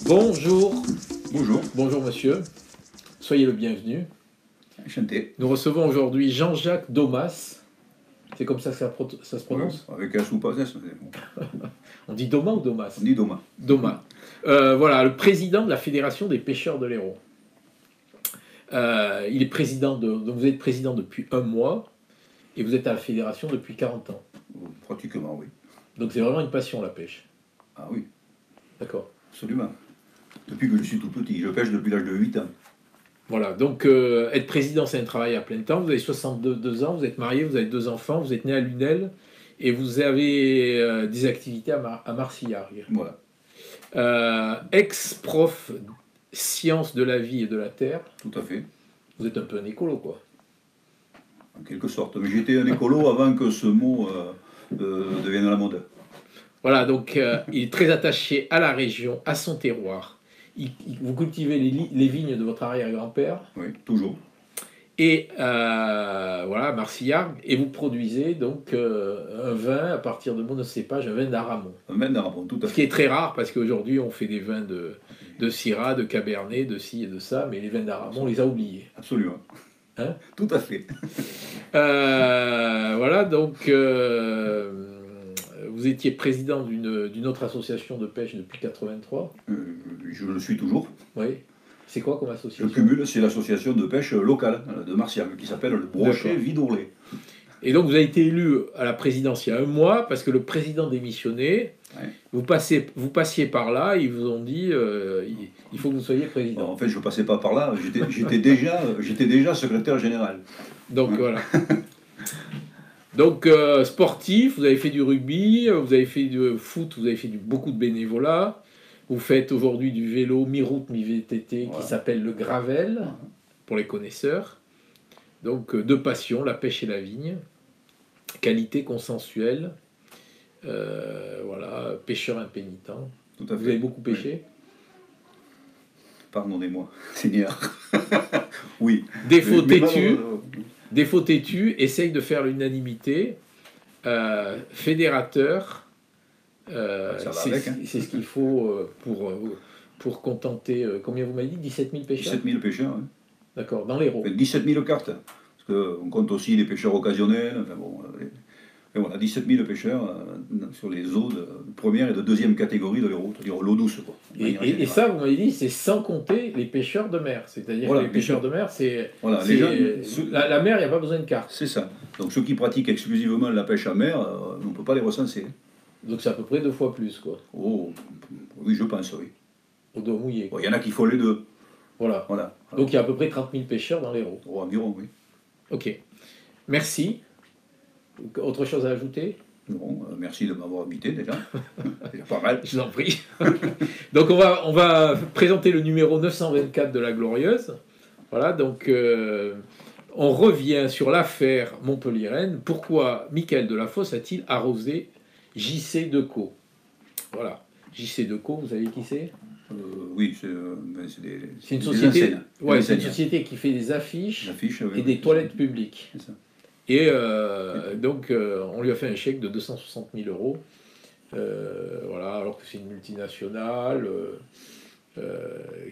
Bonjour. Bonjour. Bonjour monsieur. Soyez le bienvenu. Enchanté. Nous recevons aujourd'hui Jean-Jacques Domas. C'est comme ça que ça se prononce? Avec S ou pas S, bon. On dit Domas ou Domas? On dit Doma. Domas. Voilà, le président de la Fédération des pêcheurs de l'Hérault. Il est président donc vous êtes président depuis un mois et vous êtes à la fédération depuis 40 ans. Pratiquement, oui. Donc c'est vraiment une passion la pêche. Ah oui, D'accord. absolument. Depuis que je suis tout petit, je pêche depuis l'âge de 8 ans. Voilà, donc être président c'est un travail à plein temps. Vous avez 62 ans, vous êtes marié, vous avez 2 enfants, vous êtes né à Lunel et vous avez des activités à Marcillargues. Voilà. Ex-prof sciences de la vie et de la terre. Tout à fait. Vous êtes un peu un écolo, quoi. En quelque sorte. Mais j'étais un écolo avant que ce mot devienne à la mode. Voilà, donc il est très attaché à la région, à son terroir. Vous cultivez les vignes de votre arrière-grand-père. Oui, toujours. Et voilà, Marcillargues. Et vous produisez donc un vin à partir de monocépage, un vin d'Aramon. Un vin d'Aramon, tout à fait. Ce qui est très rare parce qu'aujourd'hui on fait des vins de Syrah, de Cabernet, de ci et de ça, mais les vins d'Aramon on les a oubliés. Absolument. Hein? Tout à fait. Voilà, donc vous étiez président d'une autre association de pêche depuis 83. Je le suis toujours. Oui. C'est quoi comme Le association? cumul, c'est l'association de pêche locale de Marciac, qui s'appelle le Brochet Vidourlet. Et donc vous avez été élu à la présidence il y a un mois parce que le président démissionnait. Ouais. Vous passiez par là, ils vous ont dit il faut que vous soyez président. Bon, en fait, je ne passais pas par là, j'étais déjà secrétaire général. Donc voilà. Donc sportif, vous avez fait du rugby, vous avez fait du foot, vous avez fait beaucoup de bénévolat. Vous faites aujourd'hui du vélo mi-route, mi-VTT qui s'appelle le gravel, pour les connaisseurs. Donc deux passions, la pêche et la vigne. Qualité consensuelle. Voilà, pêcheur impénitent. Tout à fait. Vous avez beaucoup pêché? Pardonnez-moi, Seigneur. Oui. Défaut têtu, essaye de faire l'unanimité. Fédérateur, c'est ce qu'il faut pour contenter. Combien vous m'avez dit? 17 000 pêcheurs? 17 000 pêcheurs, oui. D'accord, dans l'Hérault. 17 000 cartes. Parce qu'on compte aussi les pêcheurs occasionnels. Enfin bon, et voilà, 17 000 pêcheurs sur les eaux de première et de deuxième catégorie de l'Hérault, c'est-à-dire l'eau douce, quoi. Et ça, vous m'avez dit, c'est sans compter les pêcheurs de mer. C'est-à-dire voilà, que les pêcheurs de mer, c'est. Voilà, la mer, il n'y a pas besoin de carte. C'est ça. Donc ceux qui pratiquent exclusivement la pêche à mer, on ne peut pas les recenser. Donc c'est à peu près 2 fois plus, quoi. Oh, oui, je pense, oui. Au doigt mouillé. Il y en a qui font les deux. Voilà. Donc il y a à peu près 30 000 pêcheurs dans l'Hérault. Oh, environ, oui. Ok. Merci. Autre chose à ajouter? Non, merci de m'avoir invité déjà. C'est pas mal. Je vous en prie. Donc on va présenter le numéro 924 de la Glorieuse. Voilà, donc on revient sur l'affaire Montpellier-Rennes. Pourquoi Michael Delafosse a-t-il arrosé J.C. Decaux? Voilà. J.C. Decaux, vous savez qui c'est? Oui, c'est une société. Ouais, c'est une société qui fait des affiches et des toilettes publiques. C'est ça. Et donc, on lui a fait un chèque de 260 000 euros. Voilà, alors que c'est une multinationale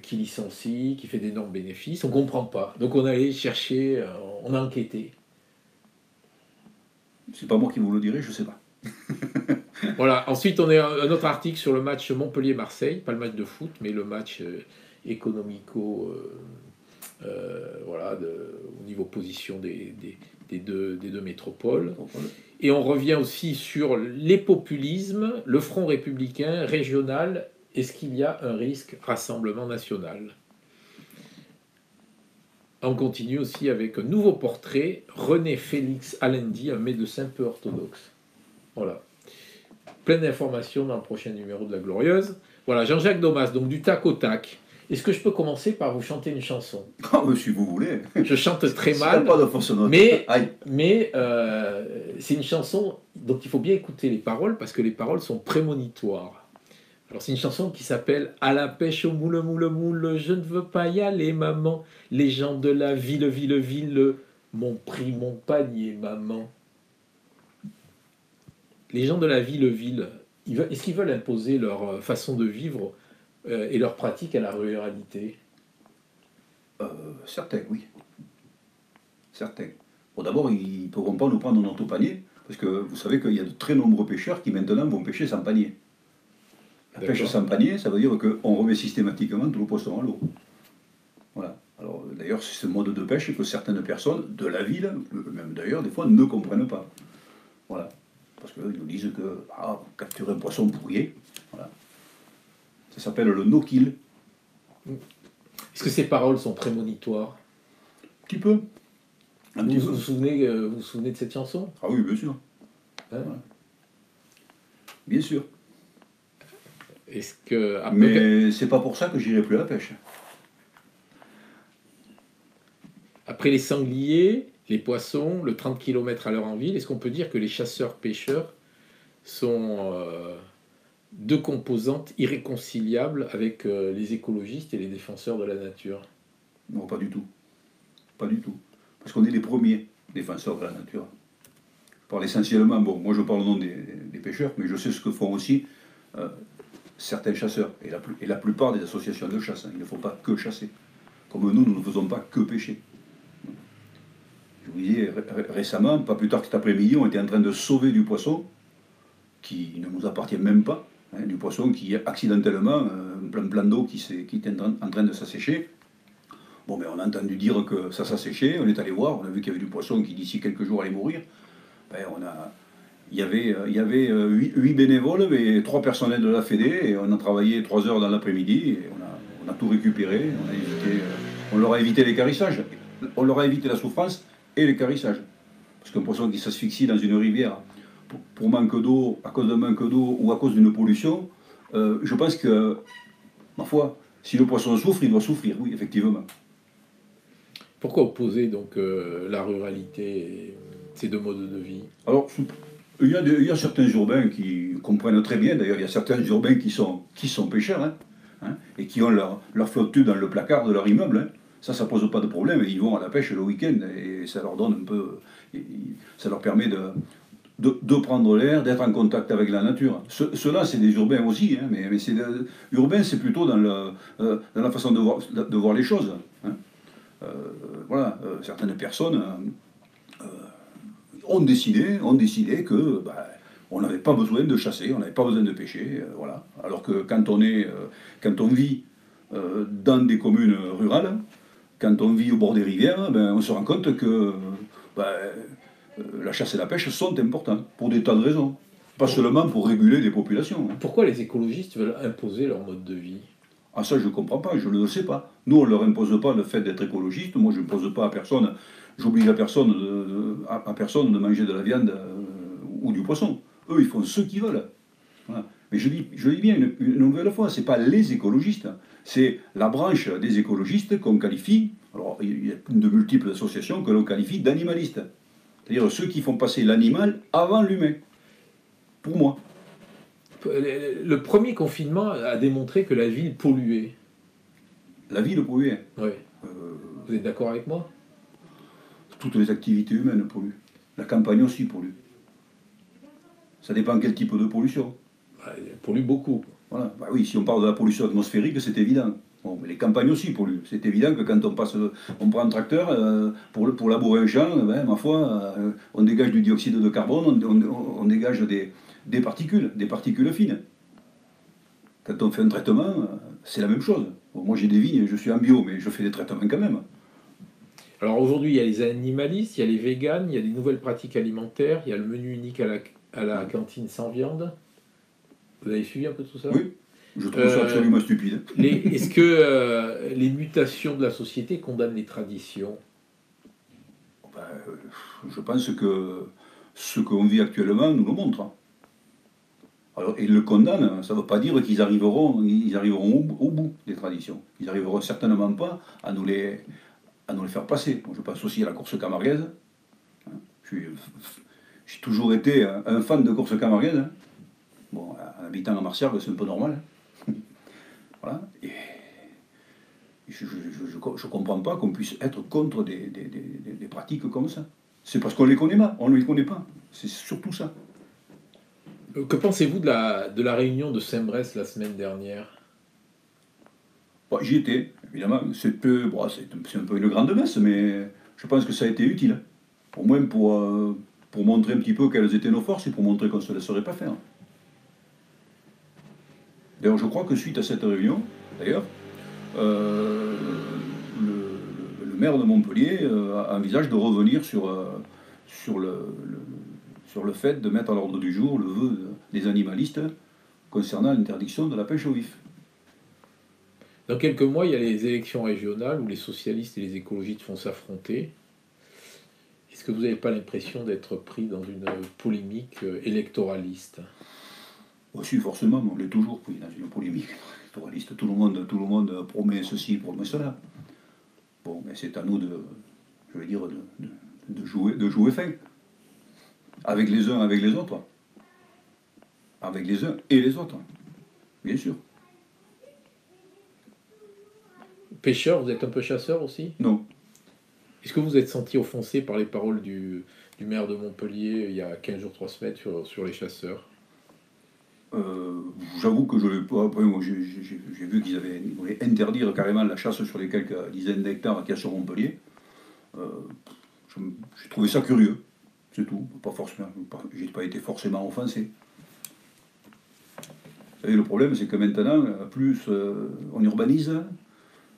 qui licencie, qui fait d'énormes bénéfices. On ne comprend pas. Donc, on a allé chercher, on a enquêté. C'est pas moi qui vous le dirai, je ne sais pas. Voilà. Ensuite, on a un autre article sur le match Montpellier-Marseille, pas le match de foot, mais le match économico, voilà, au niveau position des deux métropoles. Et on revient aussi sur les populismes, le Front républicain régional. Est-ce qu'il y a un risque Rassemblement national? On continue aussi avec un nouveau portrait, René Félix Alendi, un médecin peu orthodoxe. Voilà. Plein d'informations dans le prochain numéro de la Glorieuse. Voilà, Jean-Jacques Domas, donc du tac au tac. Est-ce que je peux commencer par vous chanter une chanson? Oh, si vous voulez. Je chante très mal, pas de fausse note. mais c'est une chanson dont il faut bien écouter les paroles parce que les paroles sont prémonitoires. Alors c'est une chanson qui s'appelle « À la pêche au moule, moule, moule, je ne veux pas y aller, maman. Les gens de la ville, ville, ville, m'ont pris mon panier, maman. » Les gens de la ville, ville, est-ce qu'ils veulent imposer leur façon de vivre et leur pratique à la ruralité? Certains, oui. Certains. Bon, d'abord, ils ne pourront pas nous prendre notre panier, parce que vous savez qu'il y a de très nombreux pêcheurs qui maintenant vont pêcher sans panier. La pêche sans panier, ça veut dire qu'on remet systématiquement tout le poisson à l'eau. Voilà. Alors, d'ailleurs, c'est ce mode de pêche que certaines personnes de la ville, même d'ailleurs, des fois, ne comprennent pas. Voilà. Parce qu'ils nous disent que capturer un poisson pour rien, voilà. Ça s'appelle le no-kill. Est-ce que ces paroles sont prémonitoires? Un petit peu. Vous vous souvenez de cette chanson? Ah oui, bien sûr. Hein? Voilà. Bien sûr. Est-ce que, mais c'est pas pour ça que j'irai plus à la pêche. Après les sangliers, les poissons, le 30 km/h en ville, est-ce qu'on peut dire que les chasseurs-pêcheurs sont deux composantes irréconciliables avec les écologistes et les défenseurs de la nature? Non, pas du tout. Pas du tout. Parce qu'on est les premiers défenseurs de la nature. Je parle essentiellement, bon, moi je parle au nom des pêcheurs, mais je sais ce que font aussi certains chasseurs, et la plupart des associations de chasse. Il ne faut pas que chasser. Comme nous ne faisons pas que pêcher. Je vous disais, récemment, pas plus tard que cet après-midi, on était en train de sauver du poisson qui ne nous appartient même pas, du poisson qui accidentellement, un plan d'eau qui était en train de s'assécher. Bon, mais on a entendu dire que ça s'asséchait, on est allé voir, on a vu qu'il y avait du poisson qui d'ici quelques jours allait mourir. Ben, il y avait 8 bénévoles et 3 personnels de la Fédé, et on a travaillé 3 heures dans l'après-midi, et on a tout récupéré, on leur a évité l'équarrissage, on leur a évité la souffrance et l'équarrissage. Parce qu'un poisson qui s'asphyxie dans une rivière pour manque d'eau, à cause d'un manque d'eau ou à cause d'une pollution, je pense que, ma foi, si le poisson souffre, il doit souffrir, oui, effectivement. Pourquoi opposer donc la ruralité et ces deux modes de vie? Alors, il y a certains urbains qui comprennent très bien, d'ailleurs il y a certains urbains qui sont pêcheurs, et qui ont leur flotte tube dans le placard de leur immeuble. Ça pose pas de problème, et ils vont à la pêche le week-end, et ça leur donne un peu, ça leur permet de prendre l'air, d'être en contact avec la nature. Ceux-là, c'est des urbains aussi, mais urbain, c'est plutôt dans la façon de voir les choses. Voilà, certaines personnes ont décidé que on n'avait pas besoin de chasser, on n'avait pas besoin de pêcher, voilà. Alors que quand on vit dans des communes rurales, quand on vit au bord des rivières, on se rend compte que la chasse et la pêche sont importants, pour des tas de raisons. Pas seulement pour réguler des populations. Pourquoi les écologistes veulent imposer leur mode de vie? Ah, ça, je ne comprends pas, je ne le sais pas. Nous, on ne leur impose pas le fait d'être écologiste. Moi, je n'impose pas à personne, j'oblige à personne de manger de la viande ou du poisson. Eux, ils font ce qu'ils veulent. Voilà. Mais je dis bien une nouvelle fois, ce n'est pas les écologistes, c'est la branche des écologistes qu'on qualifie, alors il y a de multiples associations que l'on qualifie d'animalistes. C'est-à-dire ceux qui font passer l'animal avant l'humain. Pour moi. Le premier confinement a démontré que la ville polluait. La ville polluait. Oui. Vous êtes d'accord avec moi? Toutes les activités humaines polluent. La campagne aussi pollue. Ça dépend quel type de pollution. Elle pollue beaucoup. Voilà. Oui, si on parle de la pollution atmosphérique, c'est évident. Bon, mais les campagnes aussi polluent. C'est évident que quand on prend un tracteur pour labourer un champ, ma foi, on dégage du dioxyde de carbone, on dégage des particules fines. Quand on fait un traitement, c'est la même chose. Bon, moi j'ai des vignes, je suis en bio, mais je fais des traitements quand même. Alors aujourd'hui, il y a les animalistes, il y a les véganes, il y a des nouvelles pratiques alimentaires, il y a le menu unique à la cantine sans viande. Vous avez suivi un peu tout ça? Oui, je trouve ça absolument stupide. Est-ce que les mutations de la société condamnent les traditions? Je pense que ce qu'on vit actuellement nous le montre. Alors, ils le condamnent, ça ne veut pas dire qu'ils arriveront au bout des traditions. Ils n'arriveront certainement pas à nous les faire passer. Moi, je pense aussi à la course camarguaise. J'ai toujours été un fan de course camarguaise. Bon, en habitant à Marciargues, c'est un peu normal. Voilà. Et je ne comprends pas qu'on puisse être contre des pratiques comme ça. C'est parce qu'on ne les connaît pas. On ne les connaît pas. C'est surtout ça. Que pensez-vous de la réunion de Saint-Brest la semaine dernière? Bon, j'y étais, évidemment. C'est un peu une grande messe, mais je pense que ça a été utile. Au moins pour montrer un petit peu quelles étaient nos forces et pour montrer qu'on ne se laisserait pas faire. D'ailleurs, je crois que suite à cette réunion, d'ailleurs, euh, le maire de Montpellier envisage de revenir sur sur le fait de mettre à l'ordre du jour le vœu des animalistes concernant l'interdiction de la pêche au vif. Dans quelques mois, il y a les élections régionales où les socialistes et les écologistes vont s'affronter. Est-ce que vous n'avez pas l'impression d'être pris dans une polémique électoraliste? Aussi, forcément, on l'est toujours pris dans une polémique électoraliste. Tout le monde promet ceci, promet cela. Bon, mais c'est à nous je veux dire, de jouer fin. Avec les uns, avec les autres. Avec les uns et les autres. Bien sûr. Pêcheur, vous êtes un peu chasseur aussi? Non. Est-ce que vous êtes senti offensé par les paroles du maire de Montpellier il y a 15 jours, 3 semaines sur les chasseurs? J'avoue que je l'ai pas. Après, moi, j'ai vu qu'ils voulaient interdire carrément la chasse sur les quelques dizaines d'hectares qu'il y a sur Montpellier. Euh, j'ai trouvé ça curieux. C'est tout. Pas forcément. J'ai pas été forcément offensé. Vous savez, le problème, c'est que maintenant, plus on urbanise,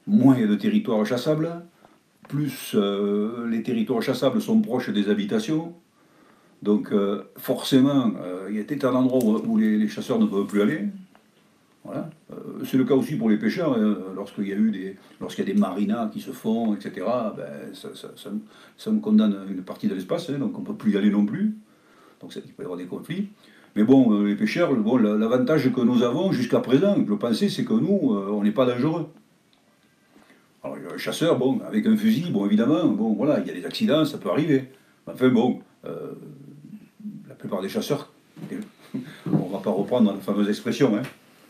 moins il y a de territoires chassables, plus les territoires chassables sont proches des habitations. Donc forcément, il y a peut-être un endroit où les chasseurs ne peuvent plus aller. Voilà. C'est le cas aussi pour les pêcheurs. Lorsqu'il y a des marinas qui se font, etc., ben, ça nous condamne une partie de l'espace, donc on ne peut plus y aller non plus. Donc il peut y avoir des conflits. Mais bon, les pêcheurs, bon, l'avantage que nous avons jusqu'à présent, je le pensais, c'est que nous, on n'est pas dangereux. Alors, le chasseur, bon, avec un fusil, bon, évidemment, bon, voilà, il y a des accidents, ça peut arriver. Enfin, bon, la plupart des chasseurs, on ne va pas reprendre la fameuse expression, hein,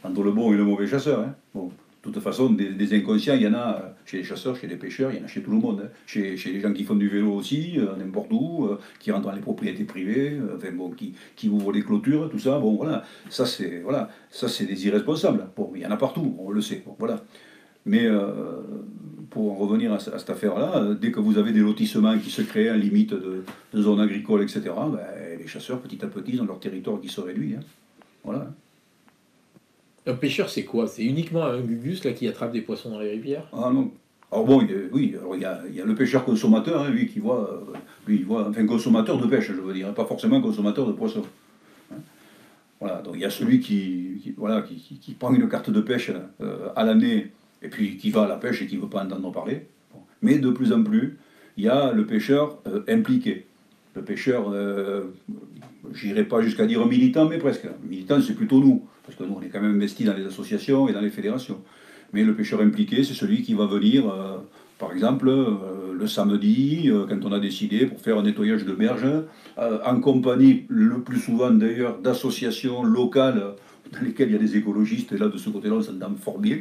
entre le bon et le mauvais chasseur. Hein. Bon, de toute façon, des inconscients, il y en a chez les chasseurs, chez les pêcheurs, il y en a chez tout le monde. Hein. Chez les gens qui font du vélo aussi, n'importe où, qui rentrent dans les propriétés privées, enfin, bon, qui ouvrent les clôtures, tout ça. Bon, voilà, ça c'est des irresponsables. Bon, il y en a partout, on le sait. Bon, voilà. Mais pour en revenir à cette affaire-là, dès que vous avez des lotissements qui se créent en limite de zones agricoles, etc., ben, les chasseurs, petit à petit, ils ont leur territoire qui se réduit. Hein. Voilà. Un pêcheur, c'est quoi? C'est uniquement un gugus là, qui attrape des poissons dans les rivières? Ah non. Alors bon, oui, alors il y a le pêcheur consommateur, hein, lui, il voit, enfin consommateur de pêche, je veux dire, hein, pas forcément consommateur de poissons. Hein. Voilà, donc il y a celui qui prend une carte de pêche à l'année et puis qui va à la pêche et qui ne veut pas entendre parler. Bon. Mais de plus en plus, il y a le pêcheur impliqué. Le pêcheur, j'irai pas jusqu'à dire militant, mais presque. Militant, c'est plutôt nous, parce que nous, on est quand même investis dans les associations et dans les fédérations. Mais le pêcheur impliqué, c'est celui qui va venir, par exemple, le samedi, quand on a décidé, pour faire un nettoyage de berge, en compagnie, le plus souvent d'ailleurs, d'associations locales dans lesquelles il y a des écologistes, et là, de ce côté-là, on s'entend fort bien.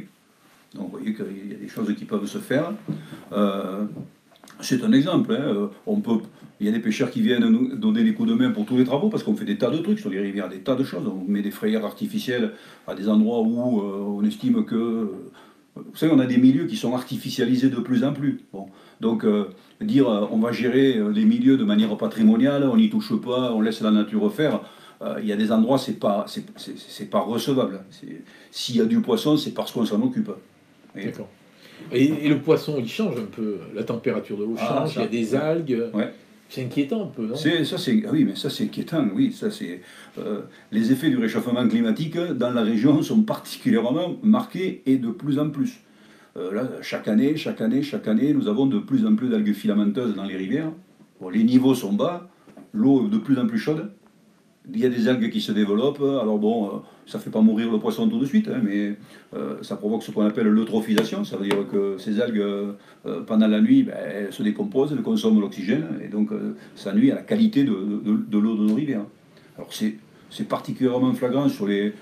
Donc, vous voyez qu'il y a des choses qui peuvent se faire. C'est un exemple. Hein. Il y a des pêcheurs qui viennent nous donner des coups de main pour tous les travaux parce qu'on fait des tas de trucs sur les rivières, des tas de choses. On met des frayères artificielles à des endroits où on estime que. Vous savez, on a des milieux qui sont artificialisés de plus en plus. Bon. Donc, dire on va gérer les milieux de manière patrimoniale, on n'y touche pas, on laisse la nature faire. Il y a des endroits, c'est pas recevable. S'il y a du poisson, c'est parce qu'on s'en occupe. D'accord. Et le poisson, il change un peu. La température de l'eau change, il y a des algues. Ouais. C'est inquiétant un peu, non? Oui, mais ça c'est inquiétant. Oui, les effets du réchauffement climatique dans la région sont particulièrement marqués et de plus en plus. Là, chaque année, nous avons de plus en plus d'algues filamenteuses dans les rivières. Bon, les niveaux sont bas, l'eau est de plus en plus chaude. Il y a des algues qui se développent, alors bon, ça ne fait pas mourir le poisson tout de suite, hein, mais ça provoque ce qu'on appelle l'eutrophisation, ça veut dire que ces algues, pendant la nuit, ben, elles se décomposent, elles consomment l'oxygène, et donc ça nuit à la qualité de l'eau de nos rivières. Alors c'est particulièrement flagrant sur les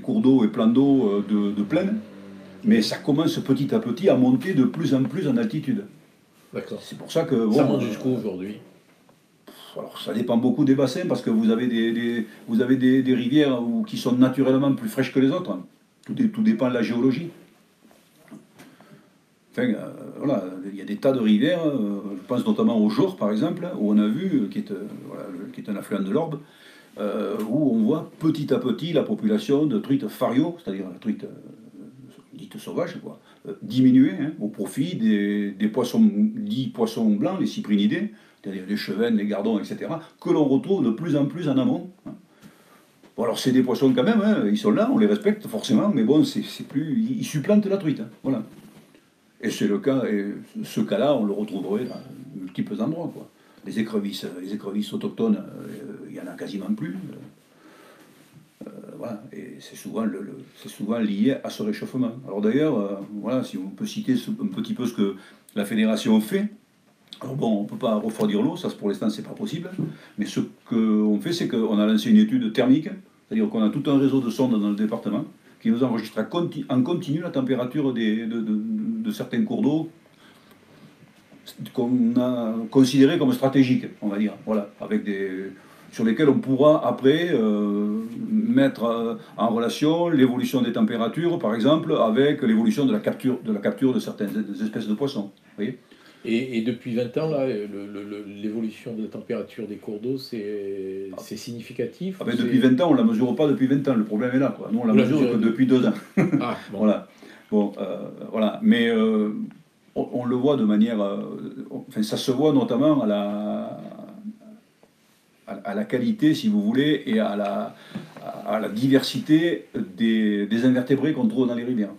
cours d'eau et plans d'eau de plaine, mais ça commence petit à petit à monter de plus en plus en altitude. D'accord. C'est pour ça que... Bon, ça monte jusqu'où aujourd'hui? Alors, ça dépend beaucoup des bassins parce que vous avez des rivières qui sont naturellement plus fraîches que les autres. Tout dépend de la géologie. Enfin, voilà, il y a des tas de rivières, je pense notamment au Jord par exemple, où on a vu, qui est, voilà, qui est un affluent de l'Orbe, où on voit petit à petit la population de truites fario, c'est-à-dire la truite dite sauvage, quoi, diminuer hein, au profit des poissons dits poissons blancs, les cyprinidés, c'est-à-dire les chevennes, les gardons, etc., que l'on retrouve de plus en plus en amont. Hein. Bon, alors c'est des poissons quand même, hein, ils sont là, on les respecte forcément, mais bon, c'est plus, ils supplantent la truite. Hein, voilà. Et c'est le cas, et ce cas-là, on le retrouverait dans multiples endroits. Quoi. Les écrevisses autochtones, il n'y en a quasiment plus. Voilà, et c'est souvent, c'est souvent lié à ce réchauffement. Alors d'ailleurs, voilà, si on peut citer un petit peu ce que la fédération fait, alors bon, on ne peut pas refroidir l'eau, ça pour l'instant c'est pas possible, mais ce qu'on fait, c'est qu'on a lancé une étude thermique, c'est-à-dire qu'on a tout un réseau de sondes dans le département qui nous enregistre en continu la température de certains cours d'eau qu'on a considérés comme stratégiques, on va dire, voilà, avec sur lesquels on pourra après mettre en relation l'évolution des températures, par exemple, avec l'évolution de la capture de certaines espèces de poissons. Vous voyez. Et depuis 20 ans, là, l'évolution de la température des cours d'eau, c'est significatif ben, depuis 20 ans, on ne la mesure pas depuis 20 ans, le problème est là. Quoi. Nous, on la mesure que depuis 2 ans. Ah, bon. Voilà. Bon, voilà. Mais on le voit de manière... enfin, ça se voit notamment à la qualité, si vous voulez, et à la diversité des invertébrés qu'on trouve dans les rivières.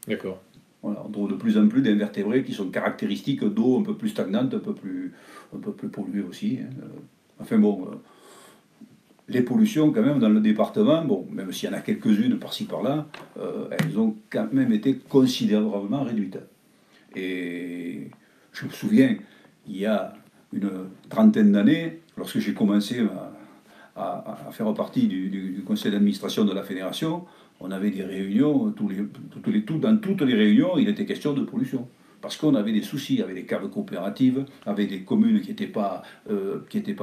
D'accord. Voilà, on trouve de plus en plus d'invertébrés qui sont caractéristiques d'eau un peu plus stagnante, un peu plus polluée aussi. Hein. Enfin bon, les pollutions quand même dans le département, bon, même s'il y en a quelques-unes par-ci par-là, elles ont quand même été considérablement réduites. Et je me souviens, il y a une trentaine d'années, lorsque j'ai commencé à faire partie du conseil d'administration de la fédération, on avait des réunions, dans toutes les réunions, il était question de pollution. Parce qu'on avait des soucis avec les caves coopératives, avec des communes qui n'étaient pas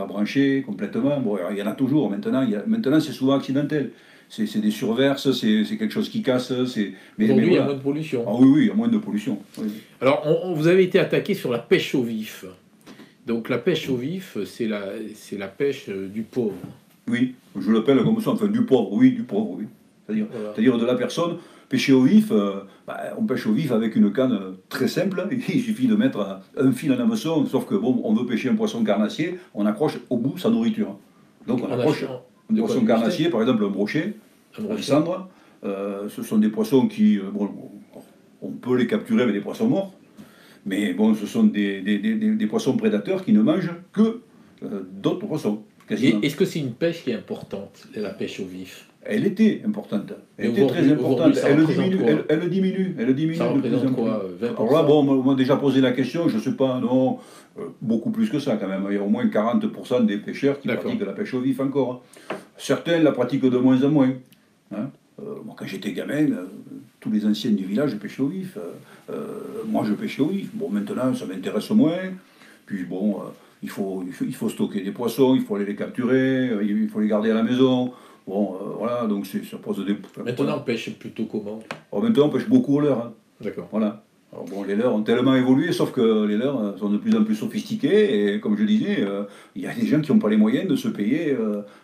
branchées complètement. Bon, il y en a toujours maintenant. Maintenant, c'est souvent accidentel. C'est des surverses, c'est quelque chose qui casse. Aujourd'hui, voilà. Il y a moins de pollution. Ah oui, il y a moins de pollution. Oui. Alors, vous avez été attaqué sur la pêche au vif. Donc, la pêche au vif, c'est la pêche du pauvre. Oui, je l'appelle comme ça, enfin du pauvre, oui. C'est-à-dire de la personne, pêcher au vif, on pêche au vif avec une canne très simple, il suffit de mettre un fil en hameçon, sauf que bon, on veut pêcher un poisson carnassier, on accroche au bout sa nourriture. Donc on accroche un poisson carnassier, par exemple un brochet, un cendre, ce sont des poissons qui, bon, on peut les capturer avec des poissons morts, mais bon, ce sont des poissons prédateurs qui ne mangent que d'autres poissons. Est-ce que c'est une pêche qui est importante, la pêche au vif? Elle était importante. Elle était très importante. Elle diminue. Ça représente quoi, 20%? Alors là, bon, on m'a déjà posé la question, je ne sais pas, non, beaucoup plus que ça quand même. Il y a au moins 40% des pêcheurs qui pratiquent la pêche au vif encore. Certains la pratiquent de moins en moins. Hein. Moi, quand j'étais gamin, tous les anciens du village pêchaient au vif. Moi, je pêchais au vif. Bon, maintenant, ça m'intéresse moins. Puis bon... il faut stocker des poissons, il faut aller les capturer, il faut les garder à la maison. Bon, voilà, donc ça pose des... Maintenant, on pêche plutôt comment? Alors maintenant, on pêche beaucoup au leurre. Hein. D'accord. Voilà. Alors bon, les leurres ont tellement évolué, sauf que les leurres sont de plus en plus sophistiqués, et comme je disais, il y a des gens qui n'ont pas les moyens de se payer,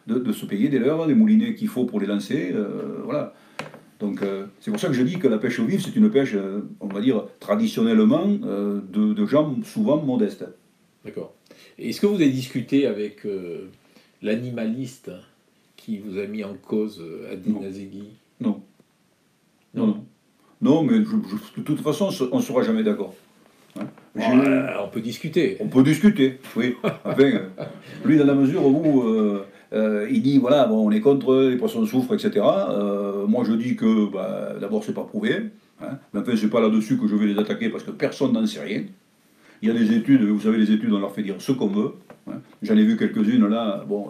de se payer des leurres, des moulinets qu'il faut pour les lancer, voilà. Donc c'est pour ça que je dis que la pêche au vif, c'est une pêche, on va dire, traditionnellement, de gens souvent modestes. D'accord. Est-ce que vous avez discuté avec l'animaliste qui vous a mis en cause Adina Zeghi? Non. Non, mais de toute façon, on ne sera jamais d'accord. Hein. On peut discuter. On peut discuter, oui. Enfin, lui, dans la mesure où il dit, voilà, bon, on est contre les poissons de soufre, etc. Moi, je dis que, d'abord, c'est pas prouvé. Hein. Mais enfin, c'est pas là-dessus que je vais les attaquer, parce que personne n'en sait rien. Il y a des études, vous savez, les études, on leur fait dire ce qu'on veut. Hein. J'en ai vu quelques-unes là, bon,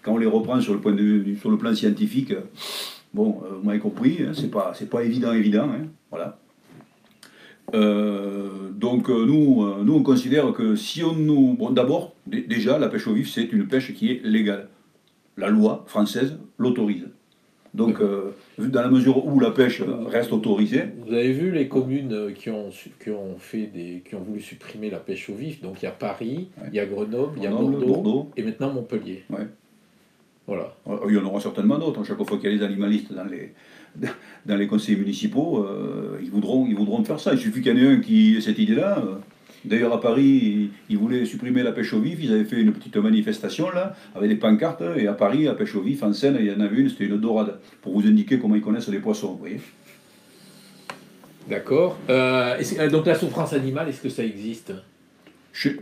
quand on les reprend sur le plan scientifique, bon, vous m'avez compris, hein, c'est pas évident, hein, voilà. Donc nous, on considère que si on nous... Bon, d'abord, déjà, la pêche au vif, c'est une pêche qui est légale. La loi française l'autorise. Donc, dans la mesure où la pêche reste autorisée, Vous avez vu les communes qui ont voulu supprimer la pêche au vif. Donc il y a Paris, ouais. il y a Grenoble, il y a Grenoble, Bordeaux. et maintenant Montpellier. Ouais. Voilà. Il y en aura certainement d'autres. Chaque fois qu'il y a des animalistes dans les conseils municipaux, ils voudront faire ça. Il suffit qu'il y en ait un qui ait cette idée-là. D'ailleurs, à Paris, ils voulaient supprimer la pêche au vif. Ils avaient fait une petite manifestation là, avec des pancartes. Et à Paris, la pêche au vif, en Seine, il y en avait une, c'était une dorade. Pour vous indiquer comment ils connaissent les poissons, vous voyez. D'accord. Donc la souffrance animale, est-ce que ça existe? Chez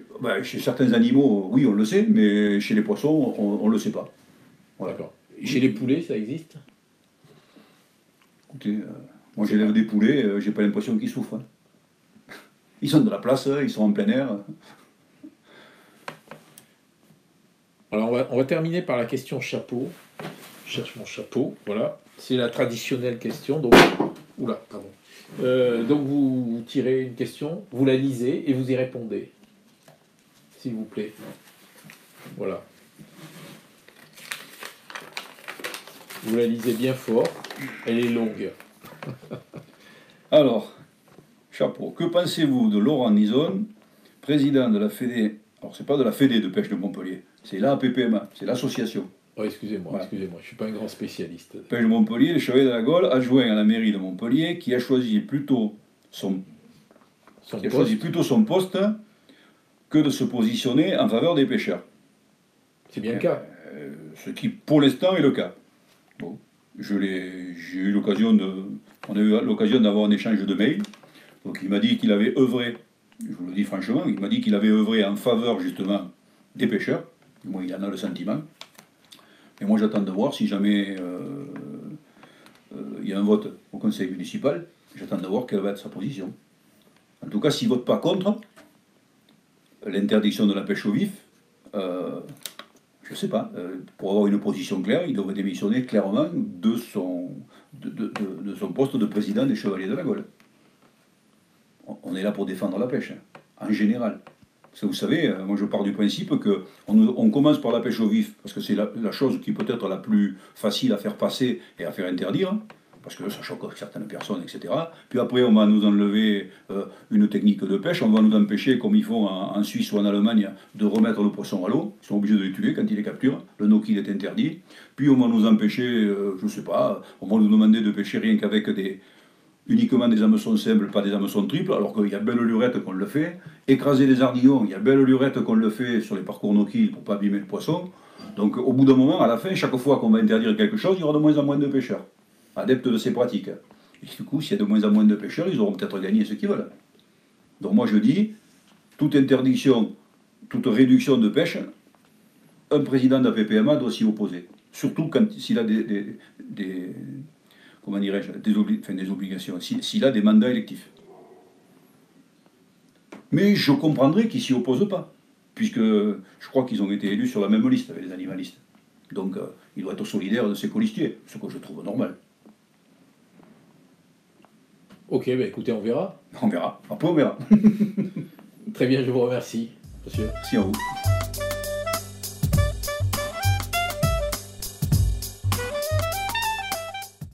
certains animaux, oui, on le sait, mais chez les poissons, on ne le sait pas. Voilà. D'accord. Chez les poulets, ça existe? Écoutez, moi j'élève des poulets, j'ai pas l'impression qu'ils souffrent. Hein. Ils sont de la place, ils sont en plein air. Alors on va terminer par la question chapeau. Je cherche mon chapeau, voilà. C'est la traditionnelle question. Donc, oula, pardon. Donc vous tirez une question, vous la lisez et vous y répondez. S'il vous plaît. Voilà. Vous la lisez bien fort. Elle est longue. Alors, chapeau. Que pensez-vous de Laurent Nizon, président de la Fédé? Alors, c'est pas de la Fédé de pêche de Montpellier, c'est l'APPMA, c'est l'association. Oh, excusez-moi, Voilà. je ne suis pas un grand spécialiste. Pêche de Montpellier, les Chevaliers de la Gaule, adjoint à la mairie de Montpellier, qui a choisi plutôt son poste que de se positionner en faveur des pêcheurs. C'est bien le cas. Ce qui, pour l'instant, est le cas. Bon, on a eu l'occasion d'avoir un échange de mails. Donc il m'a dit qu'il avait œuvré, je vous le dis franchement, il m'a dit qu'il avait œuvré en faveur justement des pêcheurs. Moi, il en a le sentiment. Et moi, j'attends de voir si jamais il y a un vote au conseil municipal, j'attends de voir quelle va être sa position. En tout cas, s'il ne vote pas contre l'interdiction de la pêche au vif, je ne sais pas, pour avoir une position claire, il devrait démissionner clairement de son poste de président des Chevaliers de la Gaule. On est là pour défendre la pêche, hein, en général. Parce que vous savez, moi je pars du principe qu'on commence par la pêche au vif, parce que c'est la chose qui peut être la plus facile à faire passer et à faire interdire, hein, parce que ça choque certaines personnes, etc. Puis après, on va nous enlever une technique de pêche, on va nous empêcher, comme ils font en Suisse ou en Allemagne, de remettre le poisson à l'eau. Ils sont obligés de les tuer quand ils les capturent. Le no-kill est interdit. Puis on va nous empêcher, je ne sais pas, on va nous demander de pêcher rien qu'avec uniquement des hameçons simples, pas des hameçons triples, alors qu'il y a belle lurette qu'on le fait. Écraser les ardillons, il y a belle lurette qu'on le fait sur les parcours no-kill pour ne pas abîmer le poisson. Donc au bout d'un moment, à la fin, chaque fois qu'on va interdire quelque chose, il y aura de moins en moins de pêcheurs, adeptes de ces pratiques. Et du coup, s'il y a de moins en moins de pêcheurs, ils auront peut-être gagné ce qu'ils veulent. Donc moi je dis, toute interdiction, toute réduction de pêche, un président de la PPMA doit s'y opposer. Surtout s'il a comment dirais-je, des obligations, s'il a des mandats électifs. Mais je comprendrais qu'ils ne s'y opposent pas, puisque je crois qu'ils ont été élus sur la même liste avec les animalistes. Donc il doit être solidaire de ses colistiers, ce que je trouve normal. Ok, bah écoutez, on verra. On verra. Après, on verra. Très bien, je vous remercie, monsieur. Merci à vous.